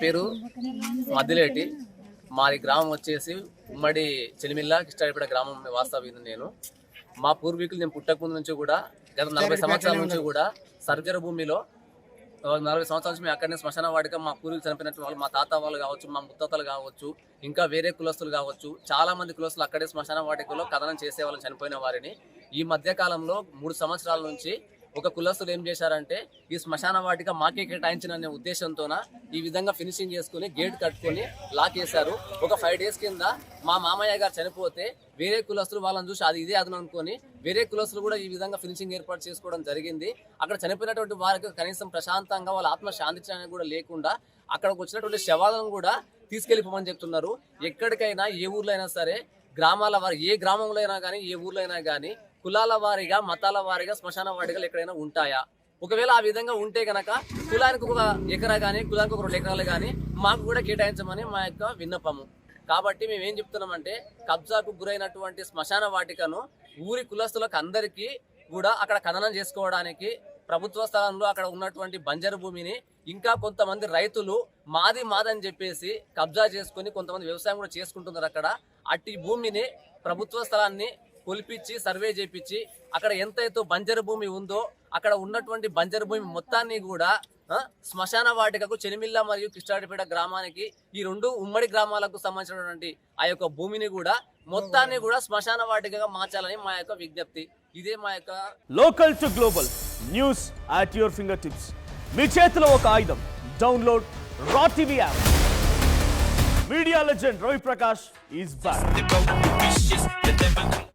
పేరు మద్దిలేటి. మాది గ్రామం వచ్చేసి ఉమ్మడి చెలిమిల్ల కిష్టాడిపేట గ్రామం వాస్తవ్యం. నేను మా పూర్వీకులు నేను పుట్టక ముందు నుంచి కూడా గత 40 సంవత్సరాల నుంచి కూడా సర్జర భూమిలో 40 సంవత్సరాల నుంచి మేము అక్కడనే శ్మశాన వాటిక మా పూర్వీకులు చనిపోయినట్టు వాళ్ళు, మా తాత వాళ్ళు కావచ్చు, మా ముత్తాతలు కావచ్చు, ఇంకా వేరే కులస్తులు కావచ్చు, చాలా మంది కులస్తులు అక్కడే శ్మశాన వాటికలో కథనం చేసే వాళ్ళు చనిపోయిన వారిని. ఈ మధ్య కాలంలో 3 సంవత్సరాల నుంచి ఒక కులస్తులు ఏం చేశారంటే ఈ శ్మశాన వాటిక మాకే కేటాయించిన ఉద్దేశంతోన ఈ విధంగా ఫినిషింగ్ చేసుకుని గేట్ కట్టుకొని లాక్ చేశారు. ఒక 5 డేస్ కింద మా మామయ్య గారు చనిపోతే వేరే కులస్తులు వాళ్ళని చూసి అది ఇదే అదనం అనుకొని వేరే కులస్తులు కూడా ఈ విధంగా ఫినిషింగ్ ఏర్పాటు చేసుకోవడం జరిగింది. అక్కడ చనిపోయినటువంటి వారికి కనీసం ప్రశాంతంగా వాళ్ళ ఆత్మ శాంతించడానికి కూడా లేకుండా అక్కడికి వచ్చినటువంటి శవాలను కూడా తీసుకెళ్ళిపోమని చెప్తున్నారు. ఎక్కడికైనా ఏ ఊర్లో అయినా సరే, గ్రామాల వారి ఏ గ్రామంలో అయినా కానీ, ఏ ఊర్లో అయినా కానీ కులాల వారీగా, మతాల వారీగా శ్మశాన వాటికలు ఎక్కడైనా ఉంటాయా? ఒకవేళ ఆ విధంగా ఉంటే గనక కులానికి 1 ఎకరా కానీ, కులానికి 2 ఎకరాలు కానీ మాకు కూడా కేటాయించమని మా యొక్క విన్నపము. కాబట్టి మేము ఏం చెప్తున్నామంటే కబ్జాకు గురైనటువంటి శ్మశాన వాటికను ఊరి కులస్తులకు అందరికీ కూడా అక్కడ ఖననం చేసుకోవడానికి ప్రభుత్వ స్థలంలో అక్కడ ఉన్నటువంటి బంజరు భూమిని ఇంకా కొంతమంది రైతులు మాదని చెప్పేసి కబ్జా చేసుకుని కొంతమంది వ్యవసాయం కూడా చేసుకుంటున్నారు. అక్కడ అట్టి భూమిని ప్రభుత్వ స్థలాన్ని కొలిపించి సర్వే చేపించి అక్కడ ఎంతైతే బంజరు భూమి ఉందో అక్కడ ఉన్నటువంటి బంజరు భూమి మొత్తాన్ని కూడా శ్మశాన వాటికకు చెలిమిల్ల మరియు కిష్టాడిపేట గ్రామానికి, ఈ 2 ఉమ్మడి గ్రామాలకు సంబంధించినటువంటి ఆ యొక్క భూమిని కూడా మొత్తాన్ని కూడా శ్మశాన వాటికగా మార్చాలని మా యొక్క విజ్ఞప్తి. ఇదే మా యొక్క local to global news at your fingertips. మీ చేతిలో ఒక ఆయుధం. Download Raa TV app. Media legend Ravi Prakash is back.